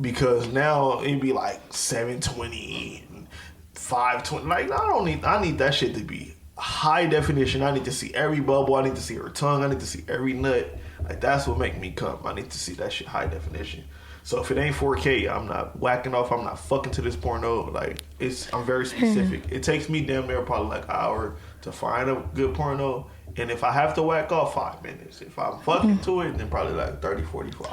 because now it'd be like 720, 520. Like I need that shit to be high definition. I need to see every bubble. I need to see her tongue. I need to see every nut. Like that's what make me come. I need to see that shit high definition. So if it ain't 4K, I'm not whacking off. I'm not fucking to this porno. Like I'm very specific. It takes me damn near probably like an hour to find a good porno. And if I have to whack off, 5 minutes. If I'm fucking to it, then probably like 30, 45.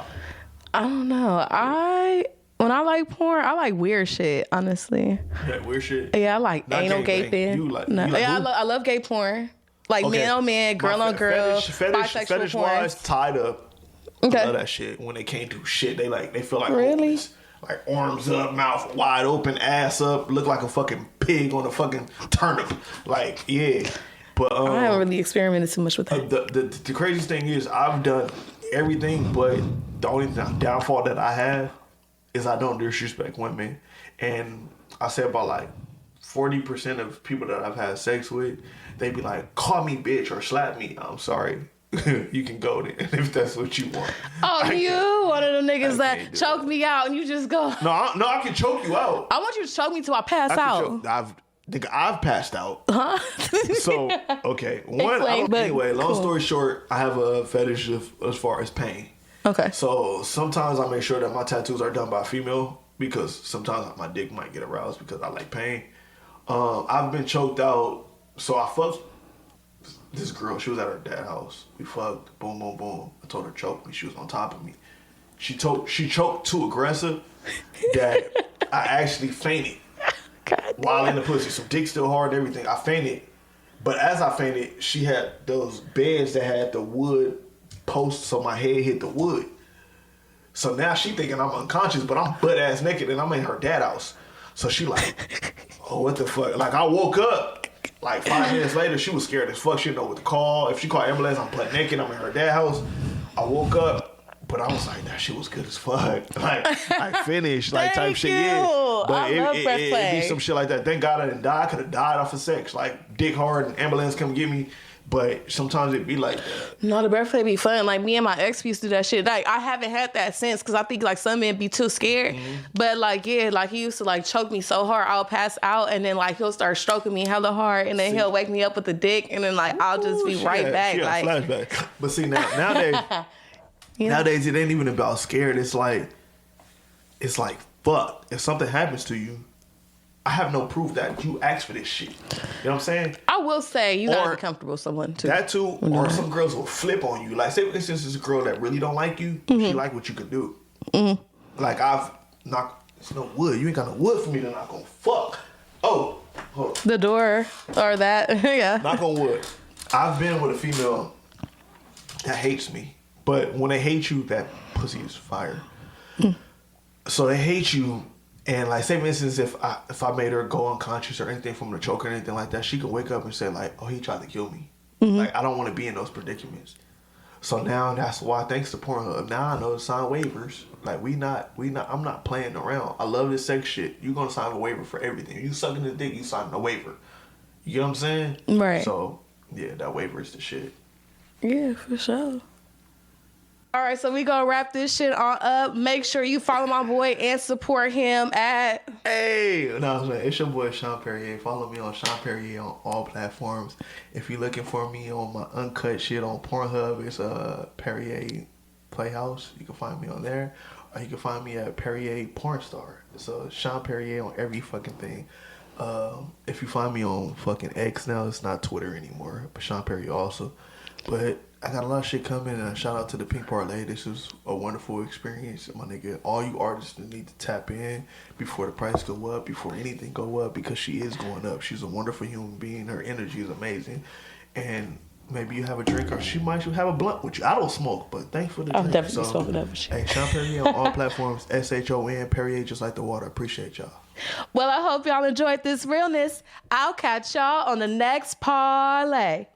I don't know. When I like porn, I like weird shit, honestly. Yeah, weird shit. Yeah, I like Not anal gangbang. gaping. You like I love gay porn. Like Okay. man on man, girl on girl, bisexual porn. Fetish-wise, tied up. Okay. I love that shit. When they can't do shit, they feel like Really? hopeless. Like arms up, mouth wide open, ass up, look like a fucking pig on a fucking turnip. Like, yeah. But I haven't really experimented too much with that. the craziest thing is I've done everything, but the only downfall that I have is I don't disrespect women. And I say about like 40% of people that I've had sex with, they be like, call me bitch or slap me. I'm sorry. You can go then if that's what you want. Oh, you one of them niggas that choke me out and you just go. No, I can choke you out. I want you to choke me till I pass out. Nigga, I've passed out. Huh? So, okay. Anyway, long story short, I have a fetish as far as pain. Okay. So sometimes I make sure that my tattoos are done by a female because sometimes my dick might get aroused because I like pain. I've been choked out. So I fucked this girl. She was at her dad's house. We fucked. Boom, boom, boom. I told her to choke me. She was on top of me. She choked too aggressive that I actually fainted. While in the pussy, so dick still hard and everything. I fainted, but as I fainted, she had those beds that had the wood posts, so my head hit the wood. So now she thinking I'm unconscious, but I'm butt ass naked and I'm in her dad's house. So she like, oh, what the fuck? Like I woke up, like 5 minutes later, she was scared as fuck. She didn't know what to call. If she called ambulance, I'm butt naked. I'm in her dad's house. I woke up. But I was like, that shit was good as fuck. Like, I finished, like, type shit, yeah. But I love breath it'd play. be some shit like that. Thank God I didn't die. I could have died off of sex. Like, dick hard and ambulance come get me. But sometimes it'd be like that. No, the breath play be fun. Like, me and my ex used to do that shit. Like, I haven't had that since because I think, like, some men be too scared. Mm-hmm. But, like, yeah, like, he used to, like, choke me so hard I'll pass out. And then, like, he'll start stroking me hella hard. And then he'll wake me up with the dick. And then, like, I'll just be right back. Like, flashback. But see, nowadays... Nowadays, it ain't even about scared. It's like, fuck. If something happens to you, I have no proof that you asked for this shit. You know what I'm saying? I will say, you gotta be comfortable with someone, too. That, too. Or some girls will flip on you. Like, say, for instance, this girl that really don't like you, she like what you can do. Mm-hmm. Like, I've knocked, it's no wood. You ain't got no wood for me to knock on. Fuck. Oh, hold on. The door or that, yeah. Knock on wood. I've been with a female that hates me. But when they hate you, that pussy is fire. So they hate you, and like, say for instance, if I made her go unconscious or anything from the choke or anything like that, she could wake up and say like, "Oh, he tried to kill me." Mm-hmm. Like, I don't want to be in those predicaments. So now that's why, thanks to Pornhub, now I know to sign waivers. Like, I'm not playing around. I love this sex shit. You gonna sign a waiver for everything. You sucking the dick, you signing a waiver. You know what I'm saying? Right. So yeah, that waiver is the shit. Yeah, for sure. All right, so we gonna wrap this shit on up. Make sure you follow my boy and support him at... Hey, no, it's your boy Shon Perrier. Follow me on Shon Perrier on all platforms. If you're looking for me on my uncut shit on Pornhub, it's Perrier Playhouse. You can find me on there. Or you can find me at Perrier Pornstar. So Shon Perrier on every fucking thing. If you find me on fucking X now, it's not Twitter anymore, but Shon Perrier also. But I got a lot of shit coming, and shout out to the Pink Parley. This was a wonderful experience, my nigga. All you artists need to tap in before the price go up, before anything go up, because she is going up. She's a wonderful human being. Her energy is amazing. And maybe you have a drink, or she might have a blunt with you. I don't smoke, but thanks for the drink. I'm definitely smoking that for sure. Hey, Shon Perrier on all platforms. SHON Perrier, just like the water. Appreciate y'all. Well, I hope y'all enjoyed this realness. I'll catch y'all on the next parlay.